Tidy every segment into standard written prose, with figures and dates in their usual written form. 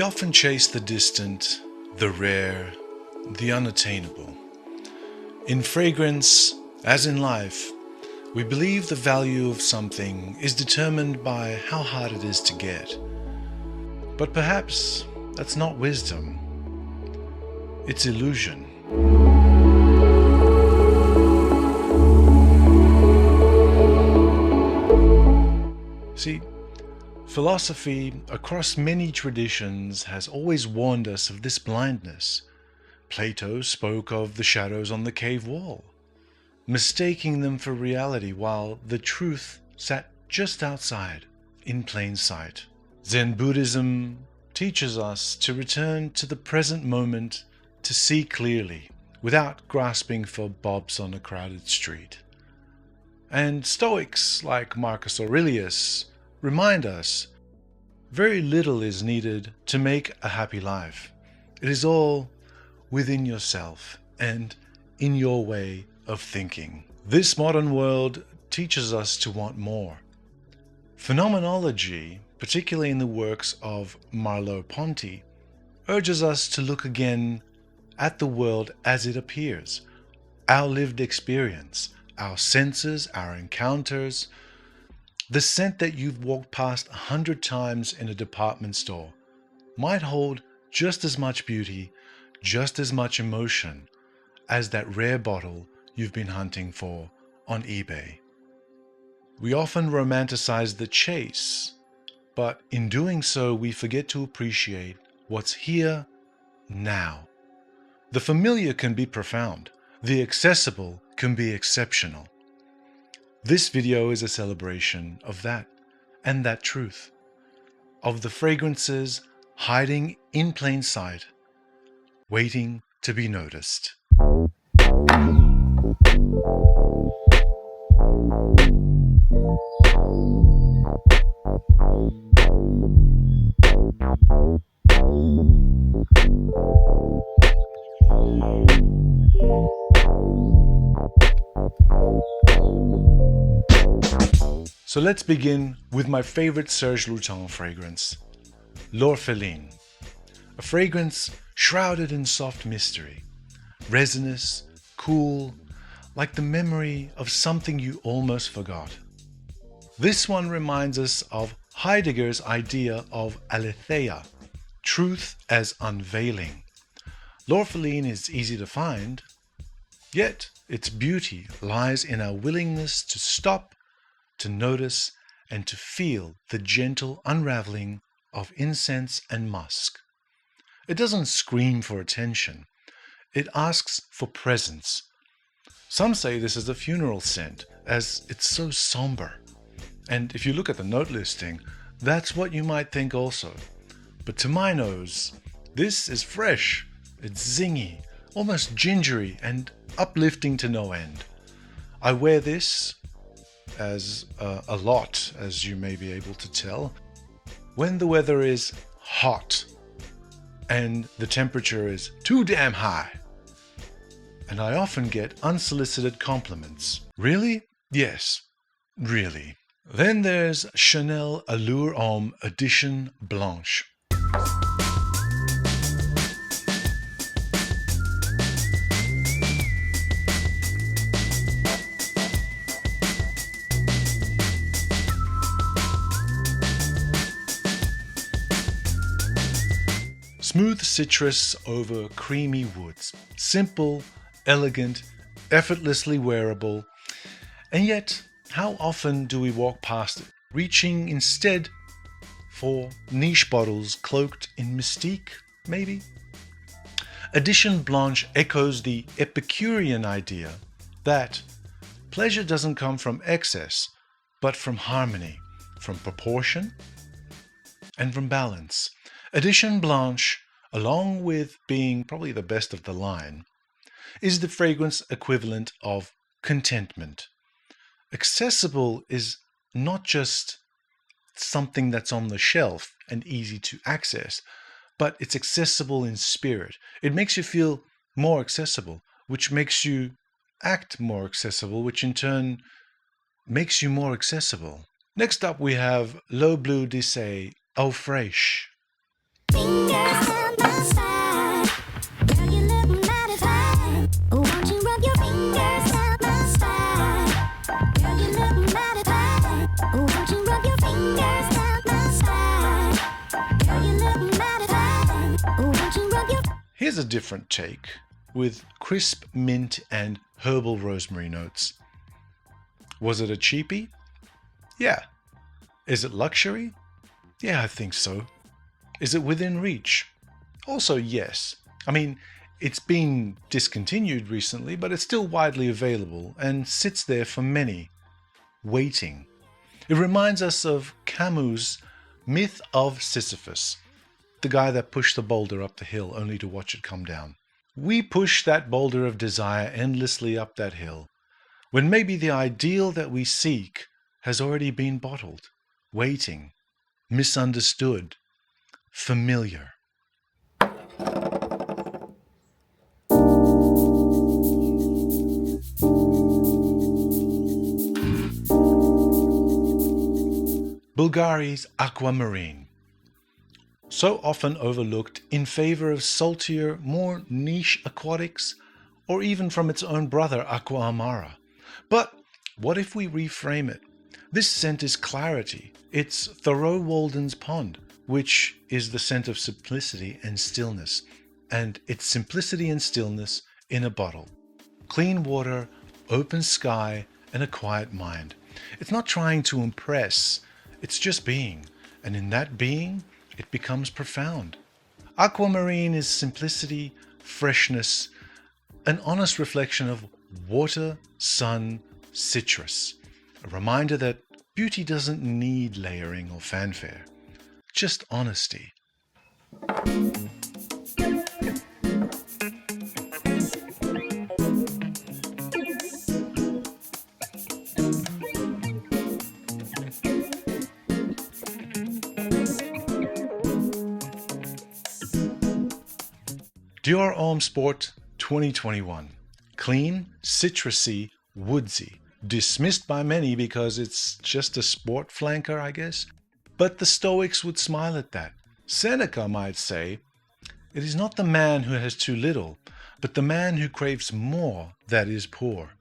often chase the distant, the rare, the unattainable. In fragrance, as in life, we believe the value of something is determined by how hard it is to get. But perhaps that's not wisdom. It's illusion. See, philosophy across many traditions has always warned us of this blindness. Plato spoke of the shadows on the cave wall, mistaking them for reality while the truth sat just outside, in plain sight. Zen Buddhism teaches us to return to the present moment, to see clearly, without grasping for bobs on a crowded street. And Stoics like Marcus Aurelius remind us very little is needed to make a happy life. It is all within yourself and in your way of thinking. This modern world teaches us to want more. Phenomenology, particularly in the works of Merleau-Ponty, urges us to look again at the world as it appears, our lived experience, our senses, our encounters. The scent that you've walked past 100 times in a department store might hold just as much beauty, just as much emotion as that rare bottle you've been hunting for on eBay. We often romanticize the chase, but in doing so we forget to appreciate what's here now. The familiar can be profound. The accessible can be exceptional. This video is a celebration of that and that truth, of the fragrances hiding in plain sight, waiting to be noticed. So let's begin with my favorite Serge Lutens fragrance, L'Orpheline, a fragrance shrouded in soft mystery, resinous, cool, like the memory of something you almost forgot. This one reminds us of Heidegger's idea of aletheia, truth as unveiling. L'Orpheline is easy to find, yet its beauty lies in our willingness to stop, to notice, and to feel the gentle unraveling of incense and musk. It doesn't scream for attention. It asks for presence. Some say this is a funeral scent, as it's so somber. And if you look at the note listing, that's what you might think also. But to my nose, this is fresh. It's zingy, almost gingery, and uplifting to no end. I wear this as a lot, as you may be able to tell, when the weather is hot and the temperature is too damn high. And I often get unsolicited compliments. Really? Yes, really. Then there's Chanel Allure Homme Edition Blanche. Smooth citrus over creamy woods. Simple, elegant, effortlessly wearable. And yet, how often do we walk past it, reaching instead for niche bottles cloaked in mystique, maybe? Edition Blanche echoes the Epicurean idea that pleasure doesn't come from excess, but from harmony, from proportion, and from balance. Edition Blanche, along with being probably the best of the line, is the fragrance equivalent of contentment. Accessible is not just something that's on the shelf and easy to access, but it's accessible in spirit. It makes you feel more accessible, which makes you act more accessible, which in turn makes you more accessible. Next up we have L'Eau Bleue d'Issey Eau Fraîche. Fingers down my spine. Girl, you look mighty fine. Won't you rub your fingers down my spine? Girl, you look mighty fine. Won't you rub your fingers down my spine? Girl, you look mighty fine. Won't you rub your... Here's a different take with crisp mint and herbal rosemary notes. Was it a cheapie? Yeah. Is it luxury? Yeah, I think so. Is it within reach? Also, yes. I mean, it's been discontinued recently, but it's still widely available and sits there for many, waiting. It reminds us of Camus' Myth of Sisyphus, the guy that pushed the boulder up the hill only to watch it come down. We push that boulder of desire endlessly up that hill, when maybe the ideal that we seek has already been bottled, waiting, misunderstood, familiar. Bulgari's aquamarine, so often overlooked in favor of saltier, more niche aquatics, or even from its own brother aqua amara. But what if we reframe it? This scent is clarity. It's Thoreau Walden's pond, which is the scent of simplicity and stillness. And it's simplicity and stillness in a bottle. Clean water, open sky, and a quiet mind. It's not trying to impress. It's just being. And in that being, it becomes profound. Aquamarine is simplicity, freshness, an honest reflection of water, sun, citrus. A reminder that beauty doesn't need layering or fanfare. Just honesty. Dior Homme Sport 2021. Clean, citrusy, woodsy. Dismissed by many because it's just a sport flanker, I guess. But the Stoics would smile at that. Seneca might say, "It is not the man who has too little, but the man who craves more that is poor."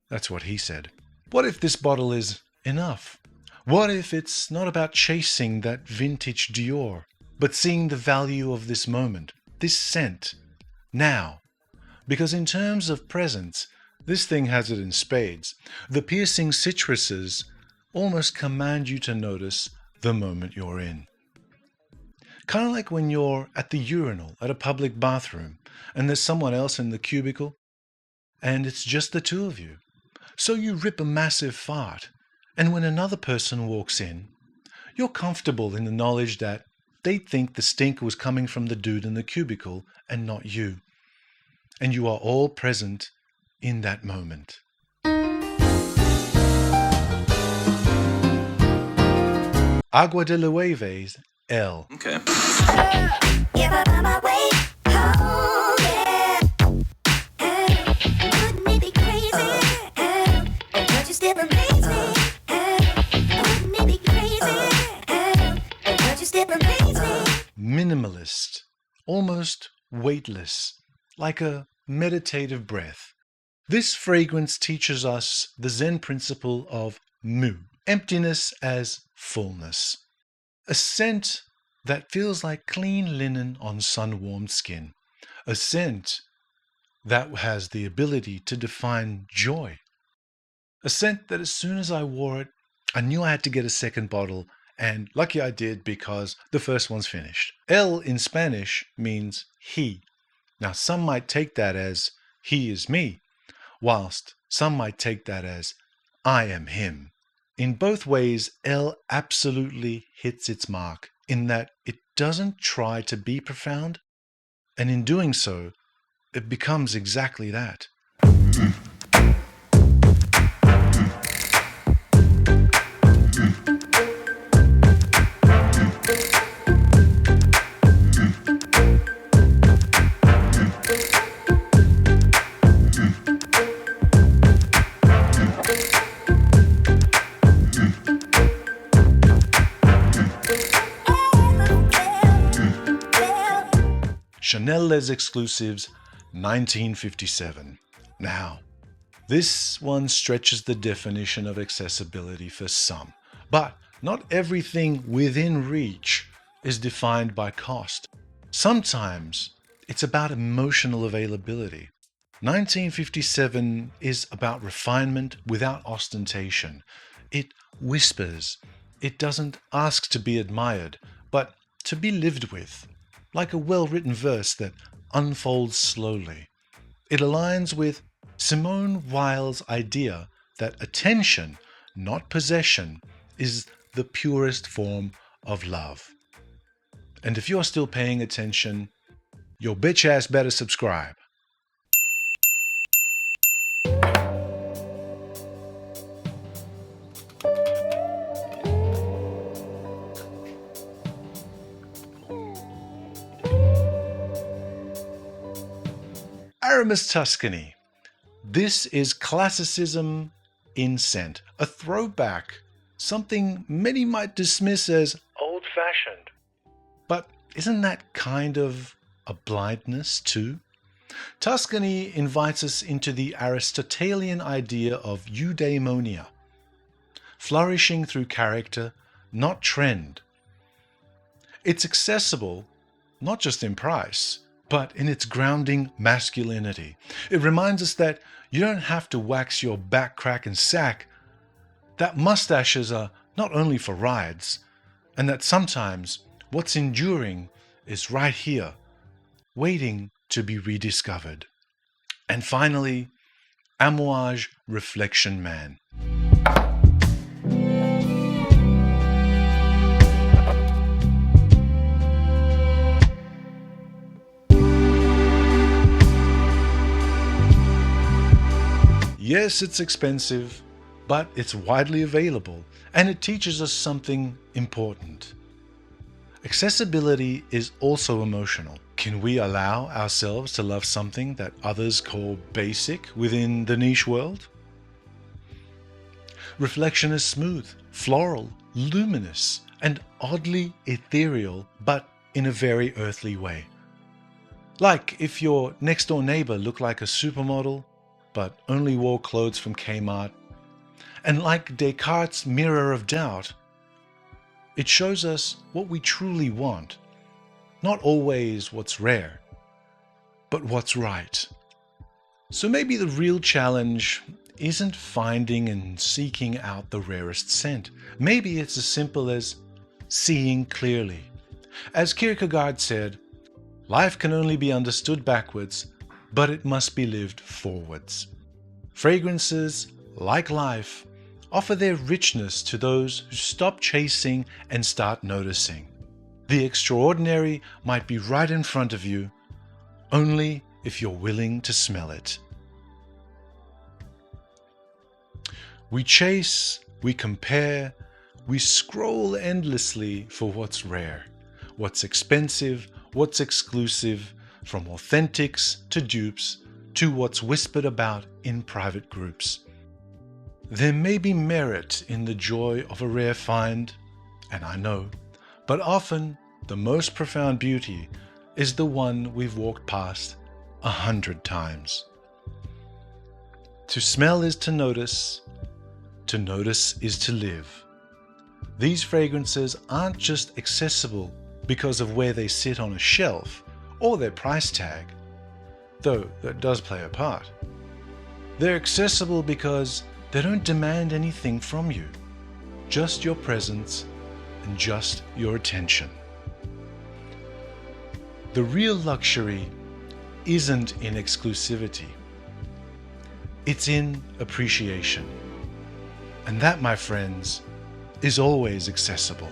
That's what he said. What if this bottle is enough? What if it's not about chasing that vintage Dior, but seeing the value of this moment, this scent, now? Because in terms of presence, this thing has it in spades. The piercing citruses almost command you to notice the moment you're in. Kind of like when you're at the urinal at a public bathroom and there's someone else in the cubicle and it's just the two of you. So you rip a massive fart, and when another person walks in, you're comfortable in the knowledge that they'd think the stink was coming from the dude in the cubicle and not you. And you are all present in that moment. Agua de Lueve's L. Okay. If I find my way home, yeah. Wouldn't it be crazy? Would you still amaze me? Wouldn't it be crazy? Would you still amaze me? Minimalist, almost weightless, like a meditative breath. This fragrance teaches us the Zen principle of mu, emptiness as fullness. A scent that feels like clean linen on sun-warmed skin. A scent that has the ability to define joy. A scent that as soon as I wore it, I knew I had to get a second bottle, and lucky I did because the first one's finished. El in Spanish means he. Now some might take that as he is me, whilst some might take that as I am him. In both ways, El absolutely hits its mark in that it doesn't try to be profound, and in doing so, it becomes exactly that. Chanel Les Exclusives, 1957. Now, this one stretches the definition of accessibility for some, but not everything within reach is defined by cost. Sometimes it's about emotional availability. 1957 is about refinement without ostentation. It whispers. It doesn't ask to be admired, but to be lived with, like a well-written verse that unfolds slowly. It aligns with Simone Weil's idea that attention, not possession, is the purest form of love. And if you're still paying attention, your bitch ass better subscribe. Aramis Tuscany. This is classicism in scent, a throwback, something many might dismiss as old-fashioned. But isn't that kind of a blindness too? Tuscany invites us into the Aristotelian idea of eudaimonia, flourishing through character, not trend. It's accessible, not just in price, but in its grounding masculinity. It reminds us that you don't have to wax your back, crack, and sack, that mustaches are not only for rides, and that sometimes what's enduring is right here, waiting to be rediscovered. And finally, Amouage Reflection Man. Yes, it's expensive, but it's widely available, and it teaches us something important. Accessibility is also emotional. Can we allow ourselves to love something that others call basic within the niche world? Reflection is smooth, floral, luminous, and oddly ethereal, but in a very earthly way. Like if your next-door neighbor looked like a supermodel, but only wore clothes from Kmart. And like Descartes' mirror of doubt, it shows us what we truly want. Not always what's rare, but what's right. So maybe the real challenge isn't finding and seeking out the rarest scent. Maybe it's as simple as seeing clearly. As Kierkegaard said, life can only be understood backwards, but it must be lived forwards. Fragrances, like life, offer their richness to those who stop chasing and start noticing. The extraordinary might be right in front of you, only if you're willing to smell it. We chase, we compare, we scroll endlessly for what's rare, what's expensive, what's exclusive, from authentics to dupes to what's whispered about in private groups. There may be merit in the joy of a rare find, and I know, but often the most profound beauty is the one we've walked past 100 times. To smell is to notice is to live. These fragrances aren't just accessible because of where they sit on a shelf or their price tag, though that does play a part. They're accessible because they don't demand anything from you, just your presence and just your attention. The real luxury isn't in exclusivity, it's in appreciation. And that, my friends, is always accessible.